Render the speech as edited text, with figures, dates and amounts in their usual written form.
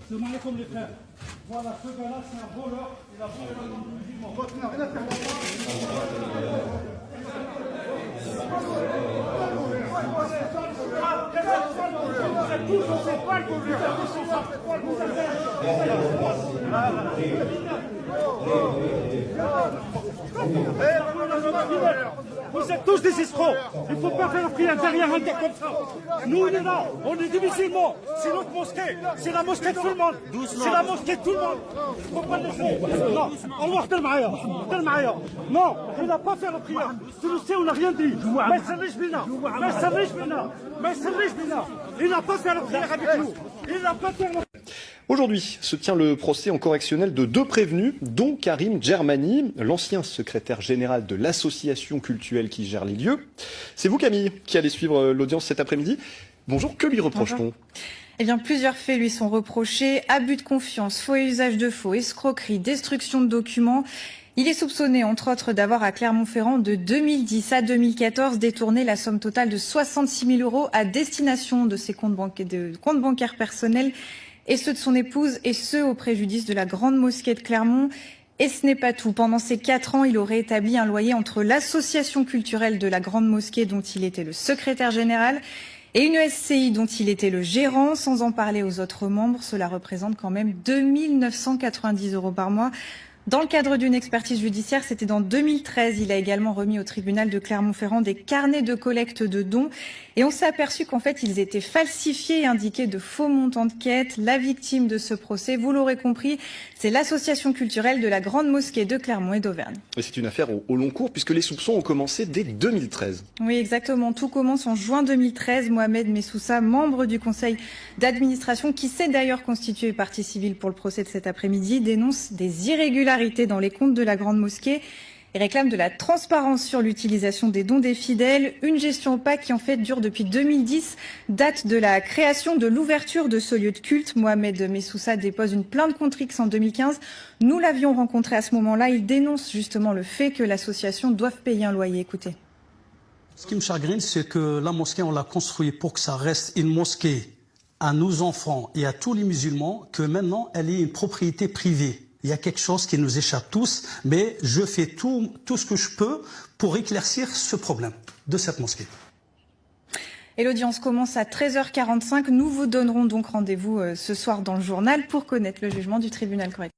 Assalamu alaikum les frères. Voilà, ce gars-là, c'est un voleur. Il a volé le nom du musulman. Vous êtes tous des escrocs. Il ne faut pas faire prier derrière un gars comme ça. Nous, on est là, on est des musulmans. C'est notre mosquée. C'est la mosquée de tout le monde. C'est la mosquée de tout le monde. Il ne faut pas le laisser. Non, Allah donne معايا. Non, on n'a pas fait la prière. Tu le sais, on n'a rien dit. Il n'a pas fait la prière avec nous. Il n'a pas fait la prière. Aujourd'hui se tient le procès en correctionnel de 2 prévenus, dont Karim Djermani, l'ancien secrétaire général de l'association cultuelle qui gère les lieux. C'est vous, Camille, qui allez suivre l'audience cet après-midi. Bonjour, que lui reproche-t-on ? Eh bien, plusieurs faits lui sont reprochés. Abus de confiance, faux et usage de faux, escroquerie, destruction de documents. Il est soupçonné, entre autres, d'avoir à Clermont-Ferrand, de 2010 à 2014, détourné la somme totale de 66 000 € à destination de ses comptes bancaires personnels et ceux de son épouse, et ce, au préjudice de la Grande Mosquée de Clermont. Et ce n'est pas tout. Pendant ces 4 ans, il aurait établi un loyer entre l'association culturelle de la Grande Mosquée, dont il était le secrétaire général, et une SCI dont il était le gérant, sans en parler aux autres membres. Cela représente quand même 2 990 € par mois. Dans le cadre d'une expertise judiciaire, c'était dans 2013, il a également remis au tribunal de Clermont-Ferrand des carnets de collecte de dons. Et on s'est aperçu qu'en fait, ils étaient falsifiés et indiquaient de faux montants de quête. La victime de ce procès, vous l'aurez compris, c'est l'association culturelle de la Grande Mosquée de Clermont et d'Auvergne. Et c'est une affaire au long cours, puisque les soupçons ont commencé dès 2013. Oui, exactement. Tout commence en juin 2013. Mohamed Messoussa, membre du conseil d'administration, qui s'est d'ailleurs constitué partie civile pour le procès de cet après-midi, dénonce des irrégularités dans les comptes de la Grande Mosquée et réclame de la transparence sur l'utilisation des dons des fidèles. Une gestion opaque qui en fait dure depuis 2010, date de la création de l'ouverture de ce lieu de culte. Mohamed Messoussa dépose une plainte contre X en 2015. Nous l'avions rencontré à ce moment-là. Il dénonce justement le fait que l'association doive payer un loyer. Écoutez. Ce qui me chagrine, c'est que la mosquée, on l'a construite pour que ça reste une mosquée à nos enfants et à tous les musulmans, que maintenant, elle est une propriété privée. Il y a quelque chose qui nous échappe tous, mais je fais tout ce que je peux pour éclaircir ce problème de cette mosquée. Et l'audience commence à 13h45. Nous vous donnerons donc rendez-vous ce soir dans le journal pour connaître le jugement du tribunal correctionnel.